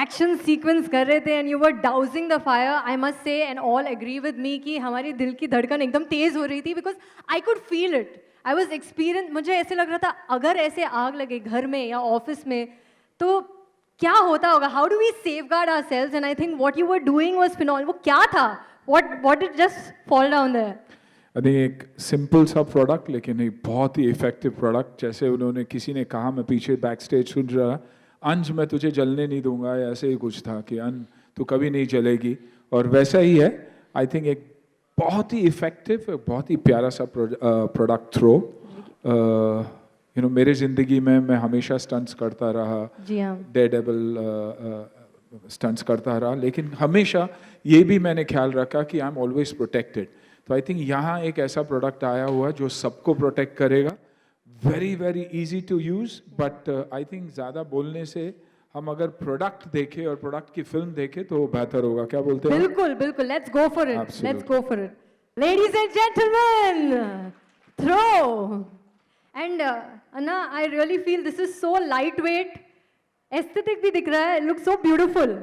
Action sequence कर रहे थे and you were dousing the fire, I must say and all agree with me कि हमारी दिल की धड़कन एकदम तेज हो रही थी because I could feel it. I was experience, मुझे ऐसे लग रहा था अगर ऐसे आग लगे घर में या ऑफिस में तो क्या होता होगा. How do we safeguard ourselves and I think what you were doing was phenol. वो क्या था, what did just fall down there? I think एक सिंपल सा प्रोडक्ट लेकिन एक बहुत ही इफेक्टिव प्रोडक्ट. जैसे उन्होंने किसी ने कहा, मैं पीछे बैक स्टेज सुन रहा, अंश मैं तुझे जलने नहीं दूंगा, ऐसे ही कुछ था कि अन तू कभी नहीं जलेगी, और वैसा ही है. आई थिंक एक बहुत ही इफेक्टिव, बहुत ही प्यारा सा प्रोडक्ट थ्रो. यू नो मेरे ज़िंदगी में मैं हमेशा स्टंट्स करता रहा, डेयरडेविल स्टंट्स करता रहा, लेकिन हमेशा ये भी मैंने ख्याल रखा कि आई एम ऑलवेज प्रोटेक्टेड. तो आई थिंक यहाँ एक ऐसा प्रोडक्ट आया हुआ जो सबको प्रोटेक्ट करेगा. Very very easy to use, but I think ज़्यादा बोलने से हम अगर प्रोडक्ट देखें और प्रोडक्ट की फिल्म देखें तो बेहतर होगा. क्या बोलते हैं? बिल्कुल बिल्कुल, let's go for it, let's go for it. Ladies and gentleman, throw. And Anna, I really feel this is so light weight, aesthetic भी दिख रहा है, लुक सो ब्यूटीफुल.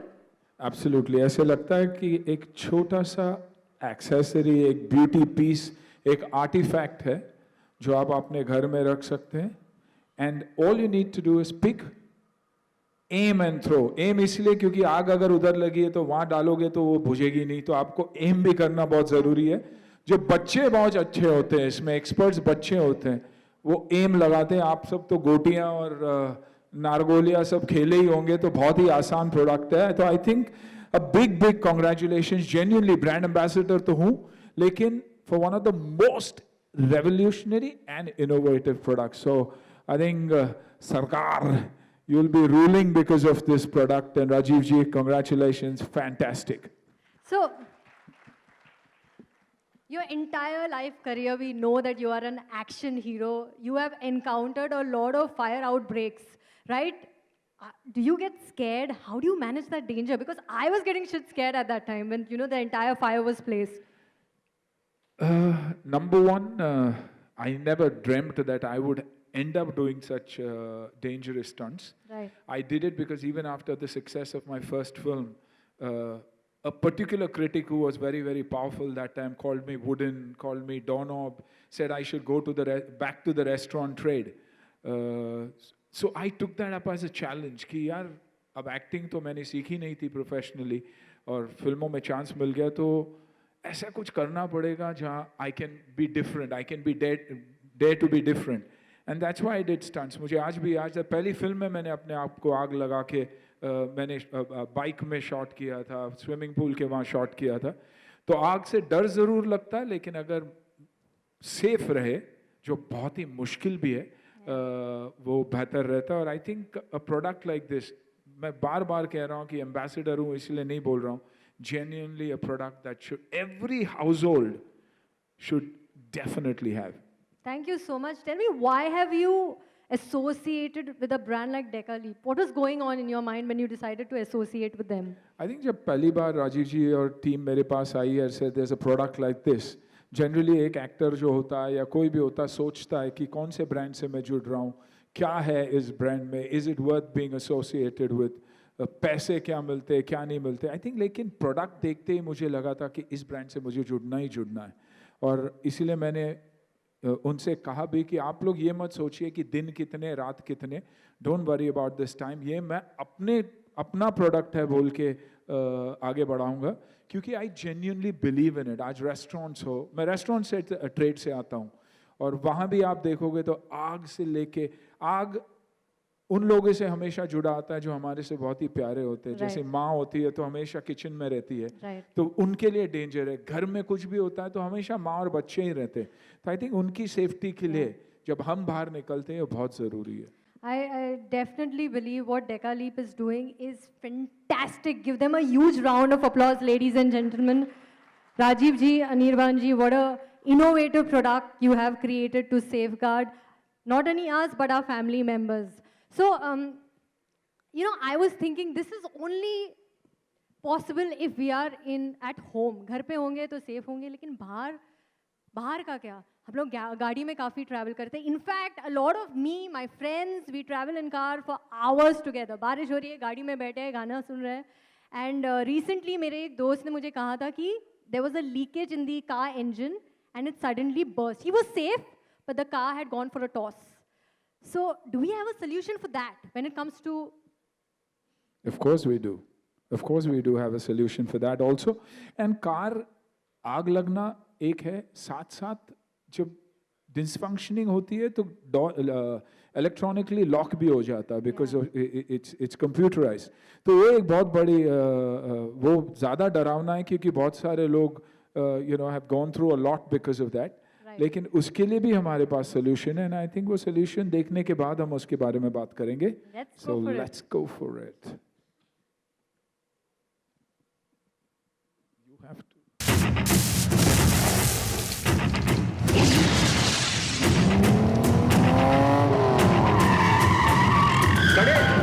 एब्सोल्युटली, ऐसे लगता है कि एक छोटा सा एक्सेसरी, एक ब्यूटी पीस, एक आर्टिफैक्ट है जो आप अपने घर में रख सकते हैं. And all you need to do is pick, aim and throw. Aim इसलिए क्योंकि आग अगर उधर लगी है तो वहां डालोगे तो वो बुझेगी नहीं, तो आपको एम भी करना बहुत जरूरी है. जो बच्चे बहुत अच्छे होते हैं, इसमें एक्सपर्ट्स बच्चे होते हैं, वो एम लगाते हैं. आप सब तो गोटियां और नारगोलिया सब खेले ही होंगे, तो बहुत ही आसान प्रोडक्ट है. तो I think a big congratulations. Genuinely brand ambassador तो हूँ, लेकिन for one of the most revolutionary and innovative products. So I think Sarkar, you will be ruling because of this product. And Rajiv ji, congratulations, fantastic. So your entire life career, we know that you are an action hero. You have encountered a lot of fire outbreaks, right? Do you get scared? How do you manage that danger? Because I was getting shit scared at that time when, you know, the entire fire was placed. Number one, I never dreamt that I would end up doing such dangerous stunts. Right. I did it because even after the success of my first film, a particular critic who was very, very powerful that time called me wooden, called me doorknob, said I should go to the back to the restaurant trade. So I took that up as a challenge कि यार अब acting तो मैंने सीखी नहीं थी professionally, और फिल्मों में चांस मिल गया तो ऐसा कुछ करना पड़ेगा जहाँ I can be different, I can be dare to be different. And that's why I did stunts. मुझे आज भी याद है, पहली फिल्म में मैंने अपने आप को आग लगा के मैंने बाइक में शॉट किया था, स्विमिंग पूल के वहाँ शॉट किया था. तो आग से डर ज़रूर लगता है, लेकिन अगर सेफ रहे, जो बहुत ही मुश्किल भी है, वो बेहतर रहता है. और I think a product like this, मैं बार बार कह रहा हूँ कि एम्बेसडर हूँ इसलिए नहीं बोल रहा हूँ, genuinely a product that should every household should definitely have. Thank you so much. Tell me, why have you associated with a brand like Decca Leap? What was going on in your mind when you decided to associate with them? I think जब पहली बार राजीव जी और team मेरे पास आई है, said there's a product like this, generally एक actor जो होता है या कोई भी होता है सोचता है कि कौन से ब्रांड से मैं जुड़ रहा हूँ, क्या है इस ब्रांड में, is it worth being associated with, पैसे क्या मिलते हैं क्या नहीं मिलते. आई थिंक लेकिन प्रोडक्ट देखते ही मुझे लगा था कि इस ब्रांड से मुझे जुड़ना ही जुड़ना है. और इसीलिए मैंने उनसे कहा भी कि आप लोग ये मत सोचिए कि दिन कितने रात कितने, don't worry about this time, ये मैं अपना प्रोडक्ट है बोल के आगे बढ़ाऊंगा, क्योंकि I genuinely believe in it. आज रेस्टोरेंट्स हो, मैं रेस्टोरेंट से ट्रेड से आता हूँ, और वहाँ भी आप देखोगे तो आग से लेके, आग उन लोगों से हमेशा जुड़ा आता है जो हमारे से बहुत ही प्यारे होते हैं. जैसे माँ होती है तो हमेशा किचन में रहती है, तो उनके लिए डेंजर है. घर में कुछ भी होता है तो हमेशा माँ और बच्चे ही रहते हैं. तो आई थिंक उनकी सेफ्टी के लिए जब हम बाहर निकलते हैं वो बहुत ज़रूरी है. I definitely believe what Decca Leap is doing is fantastic. Give them a huge round of applause, ladies and gentlemen. Rajiv ji, Anirban ji, what a innovative product you have created to safeguard not only us but our family members. So, you know, I was thinking this is only possible if we are at home. घर पे होंगे तो safe होंगे, लेकिन बाहर बाहर का क्या, हम लोग गाड़ी में काफ़ी ट्रैवल करते हैं. In fact a lot of me my friends we travel in car for hours together. बारिश हो रही है, गाड़ी में बैठे हैं, गाना सुन रहे हैं. एंड रिसेंटली मेरे एक दोस्त ने मुझे कहा था कि there was a leakage in the car engine and it suddenly burst. He was safe but the car had gone for a toss. So do we have a solution for that when it comes to? Of course we do. Of course we do have a solution for that also. And car आग लगना एक है, साथ साथ जब dysfunctioning होती है तो इलेक्ट्रॉनिकली लॉक भी हो जाता है बिकॉज इट्स कंप्यूटराइज. तो वो एक बहुत बड़ी वो ज़्यादा डरावना है क्योंकि बहुत सारे लोग you know have gone through a lot because of that. लेकिन उसके लिए भी हमारे पास सोल्यूशन है एंड आई थिंक वो सोल्यूशन देखने के बाद हम उसके बारे में बात करेंगे. So let's go for it. You have to.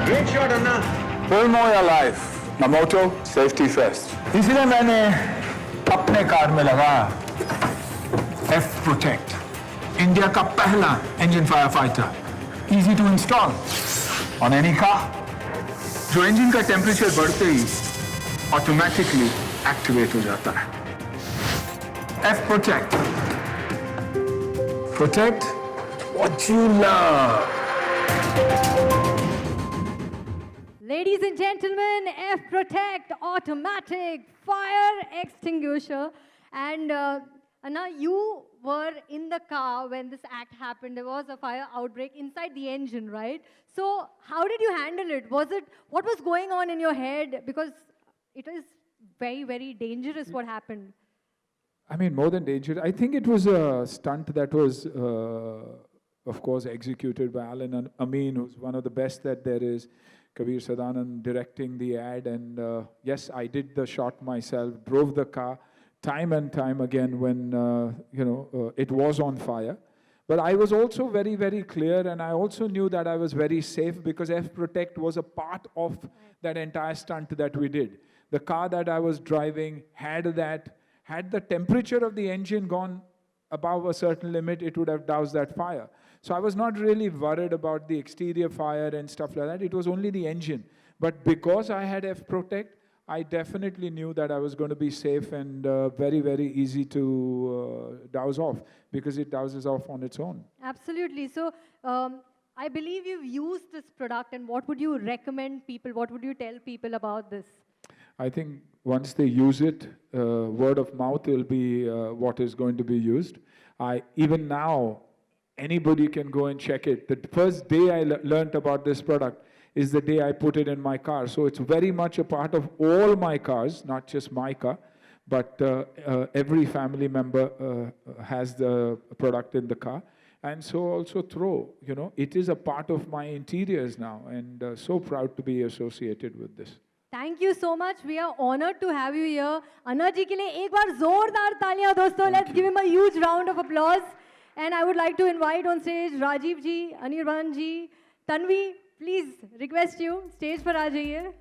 Great shot, Anna. Film or your life? My motto, safety first. इसलिए मैंने अपने कार में लगाया F Protect, इंडिया का पहला engine firefighter. Easy to install on any car. जो engine का temperature बढ़ते ही ऑटोमेटिकली एक्टिवेट हो जाता है. F Protect. Protect what you love. Ladies and gentlemen, F Protect automatic fire extinguisher. And Anna, you were in the car when this act happened. There was a fire outbreak inside the engine, right? So how did you handle it? What was going on in your head? Because it is very, very dangerous what happened. I mean, more than danger, I think it was a stunt that was, of course, executed by Alan Amin, who's one of the best that there is. Kabir Sadanand directing the ad, and yes, I did the shot myself, drove the car time and time again when, it was on fire. But I was also very, very clear, and I also knew that I was very safe because F Protect was a part of that entire stunt that we did. The car that I was driving had the temperature of the engine gone above a certain limit, it would have doused that fire. So I was not really worried about the exterior fire and stuff like that. It was only the engine. But because I had F Protect, I definitely knew that I was going to be safe and very, very easy to douse off because it douses off on its own. Absolutely. So I believe you've used this product, and what would you recommend people? What would you tell people about this? I think once they use it, word of mouth will be what is going to be used. Even now, anybody can go and check it. The first day I learned about this product is the day I put it in my car. So it's very much a part of all my cars, not just my car, but every family member has the product in the car. And so also throw, it is a part of my interiors now, and so proud to be associated with this. Thank you so much. We are honored to have you here. Anna ji के लिए एक बार जोरदार तालियां दोस्तों. Let's give him a huge round of applause. And I would like to invite on stage Rajiv ji, Anirban ji, Tanvi. Please request you stage पर आ जाइए.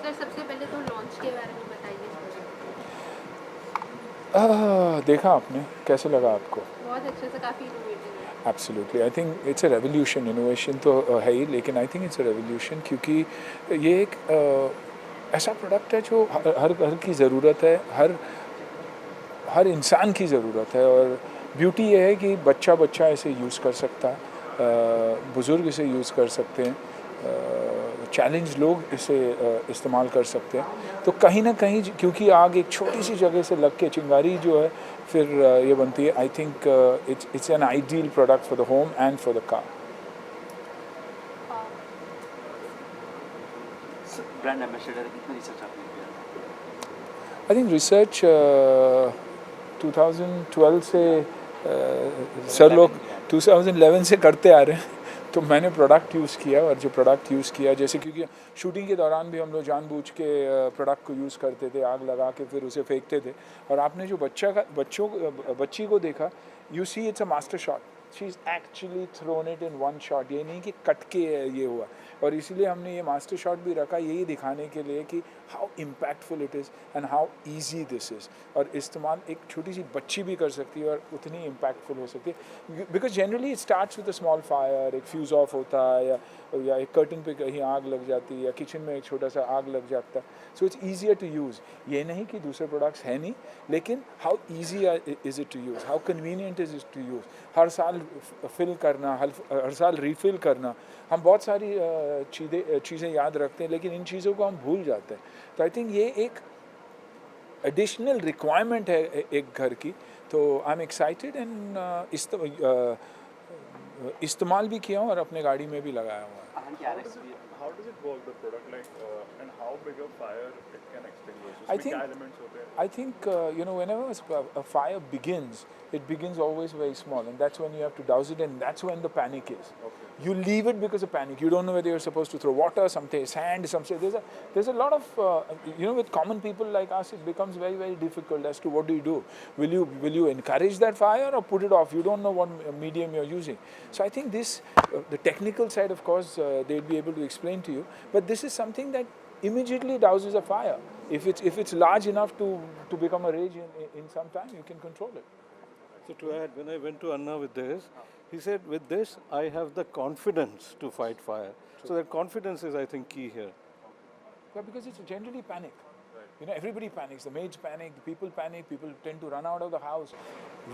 Sir सबसे पहले तो लॉन्च के बारे में बताइए। देखा आपने, कैसे लगा आपको? बहुत अच्छे से, काफ़ी इनोवेटिव है। Absolutely, I think it's a revolution. Innovation तो है ही, लेकिन I think it's a revolution क्योंकि ये एक ऐसा प्रोडक्ट है जो हर घर की ज़रूरत है, हर इंसान की ज़रूरत है। और ब्यूटी ये है कि बच्चा बच्चा इसे यूज़ कर सकता है, बुज़ुर्ग इसे यूज़ कर सकते हैं, चैलेंज लोग इसे इस्तेमाल कर सकते हैं। तो कहीं ना कहीं क्योंकि आग एक छोटी सी जगह से लग के चिंगारी जो है फिर ये बनती है, I think it's an ideal product for the home and for the car. Brand ambassador कितना रिसर्च आपने किया? आई थिंक रिसर्च 2012 से सर लोग 2011 से करते आ रहे हैं। तो मैंने प्रोडक्ट यूज़ किया, और जो प्रोडक्ट यूज़ किया, जैसे क्योंकि शूटिंग के दौरान भी हम लोग जानबूझ के प्रोडक्ट को यूज़ करते थे, आग लगा के फिर उसे फेंकते थे। और आपने जो बच्ची को देखा, you see it's a master shot, she is actually thrown it in one shot. ये नहीं कि कट के ये हुआ। और इसलिए हमने ये मास्टर शॉट भी रखा, यही दिखाने के लिए कि how impactful it is and how easy this is. और इस्तेमाल एक छोटी सी बच्ची भी कर सकती है और उतनी इम्पैक्टफुल हो सकती है। Because generally it starts with a small fire, एक फ्यूज़ ऑफ होता है या एक कर्टन पे कहीं आग लग जाती है, या किचन में एक छोटा सा आग लग जाता है। So it's easier to use. ये नहीं कि दूसरे प्रोडक्ट्स है नहीं, लेकिन how easy is it to use, how convenient is it to use. हर साल फिल करना, हर साल रीफिल करना, हम बहुत सारी चीज़ें याद रखते हैं, लेकिन इन चीज़ों को हम भूल जाते हैं। तो आई थिंक ये एक एडिशनल रिक्वायरमेंट है एक घर की। तो आई एम एक्साइटेड एंड इस्तेमाल भी किया हूँ और अपने गाड़ी में भी लगाया हुआ है। How does it work, the product, and how big a fire it can extinguish? I उसमें think- क्या elements होते हैं? I think whenever a fire begins, it begins always very small, and that's when you have to douse it, and that's when the panic is. Okay. You leave it because of panic. You don't know whether you're supposed to throw water, something sand, something. There's a lot of with common people like us, it becomes very very difficult as to what do you do. Will you encourage that fire or put it off? You don't know what medium you're using. So I think this the technical side, of course, they'd be able to explain to you. But this is something that immediately douses a fire. If it's large enough to become a rage in some time, you can control it. So to add, when I went to Anna with this, he said, with this, I have the confidence to fight fire. So that confidence is, I think, key here. Yeah, because it's generally panic. Everybody panics. The maids panic, the people panic, people tend to run out of the house.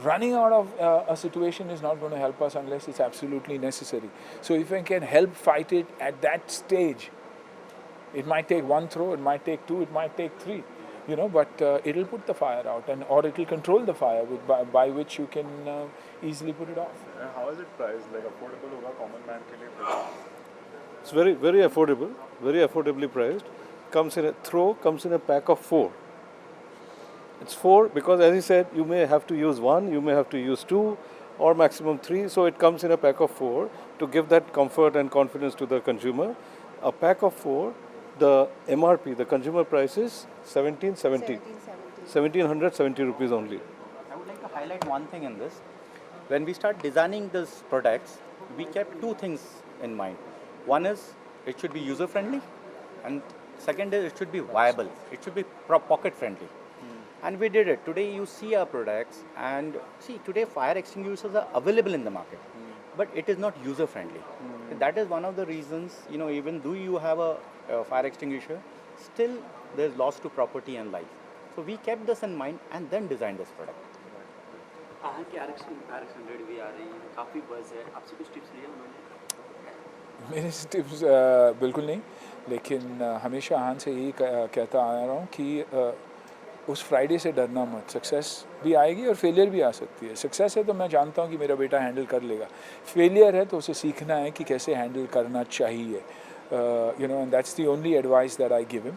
Running out of a situation is not going to help us unless it's absolutely necessary. So if I can help fight it at that stage, it might take one throw, it might take two, it might take three, but it'll put the fire out, or it'll control the fire by which you can easily put it off. And how is it priced? Like affordable होगा common man के लिए? It's very, very affordable, very affordably priced. Comes in a pack of 4. It's 4 because, as he said, you may have to use 1, you may have to use 2, or maximum 3. So it comes in a pack of 4 to give that comfort and confidence to the consumer. A pack of 4, the MRP, the consumer price is 1770 rupees only. I would like to highlight one thing in this. When we start designing these products, we kept two things in mind. One is it should be user friendly, and second is it should be viable. It should be pocket friendly. And we did it. Today you see our products, and see today fire extinguishers are available in the market, but it is not user friendly. That is one of the reasons, even though you have a fire extinguisher, still there's loss to property and life. So we kept this in mind and then designed this product. आहान की RX100 भी आ रही है, काफ़ी buzz है, आपसे कुछ tips लिए उन्होंने? मेरे टिप्स बिल्कुल नहीं, लेकिन हमेशा आहान से यही कहता आ रहा हूँ कि उस फ्राइडे से डरना मत। सक्सेस भी आएगी और फेलियर भी आ सकती है। सक्सेस है तो मैं जानता हूँ कि मेरा बेटा हैंडल कर लेगा, फेलियर है तो उसे सीखना है कि कैसे हैंडल करना चाहिए। And that's the only advice that I give him.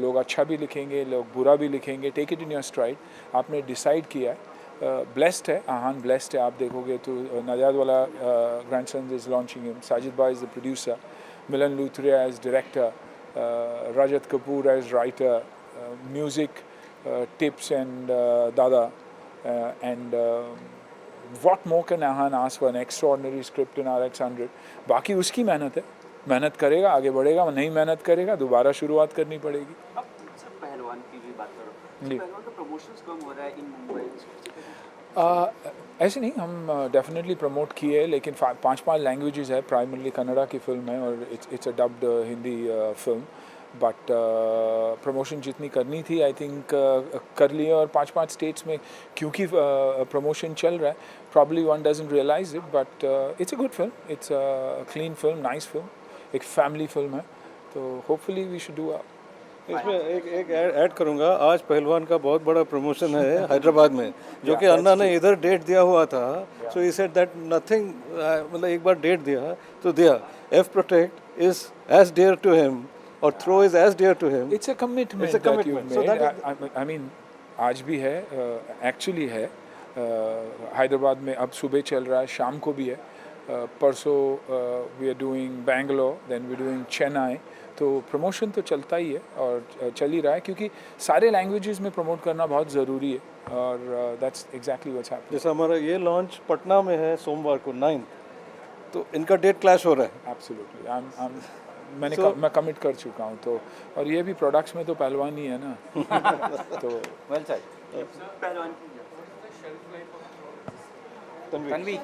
लोग अच्छा भी लिखेंगे, लोग बुरा भी लिखेंगे, take it in your stride. आपने डिसाइड किया है, ब्लेस्ड है, आहान ब्लेस्ड है। आप देखोगे तो नजाद वाला grandson is launching him, Sajid भाई is the producer, Milan Luthria as director, Rajat Kapoor as writer, music tips and Dada and what more can Ahan ask for an extraordinary script in RX100? बाकी उसकी मेहनत है, मेहनत करेगा आगे बढ़ेगा, नहीं मेहनत करेगा दोबारा शुरुआत करनी पड़ेगी। अब सिर्फ पहलवान की भी बात करो, जी। पहलवान का प्रमोशंस कम हो रहा है इन मुंबई। ऐसे नहीं, हम डेफिनेटली प्रमोट किए, लेकिन 5 लैंग्वेजेस है, प्राइमरली कन्नड़ा की फिल्म है और it's a dubbed Hindi film, but promotion जितनी करनी थी आई थिंक कर लिए। और 5 स्टेट्स में क्योंकि प्रमोशन चल रहा है, probably one doesn't realize it, but it's a good film, it's a clean film, nice film, एक फैमिली फिल्म है, तो होपफुली वी शुड डू। इसमें एक ऐड करूंगा, आज पहलवान का बहुत बड़ा प्रमोशन है हैदराबाद में, जो कि अन्ना ने इधर डेट दिया हुआ था, so he said that nothing, मतलब एक बार डेट दिया तो दिया। If protect is as dear to him और throw is as dear to him. It's a commitment It's a that you've commitment. So made. that I mean, आज भी है, एक्चुअली है, हैदराबाद में अब सुबह चल रहा है, शाम को भी है, परसों we are doing Bangalore, then we doing Chennai, तो प्रमोशन तो चलता ही है और चल ही रहा है, क्योंकि सारे लैंग्वेजेस में प्रमोट करना बहुत ज़रूरी है, और दैट्स एग्जैक्टली व्हाट्स हैपनिंग। जैसे हमारा ये लॉन्च पटना में है सोमवार को 9, तो इनका डेट क्लैश हो रहा है। एब्सोल्युटली, मैं कमिट कर चुका हूँ, तो और ये भी प्रोडक्ट्स में तो पहलवान ही है ना। तो वेल सेड। पहलवान की Tanvi,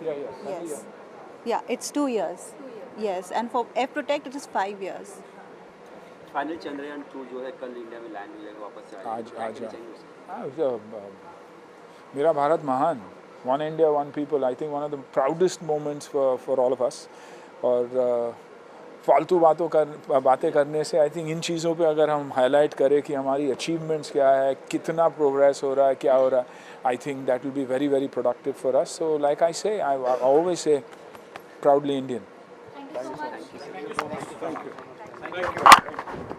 Yes. Yeah, it's 2 years. Yes, and for F Protect it is 5 years. Final Chandrayaan 2 जो है कल इंडिया में लैंड हो जाएगा, वापस से आज मेरा भारत महान, one India one people, I think one of the proudest moments for all of us. और फालतू बातें करने से आई थिंक इन चीज़ों पे अगर हम हाईलाइट करें कि हमारी अचीवमेंट्स क्या है, कितना प्रोग्रेस हो रहा है, क्या हो रहा है, I think that will be very very productive for us. So like I say, I always say proudly Indian. Thank you so much. Thank you.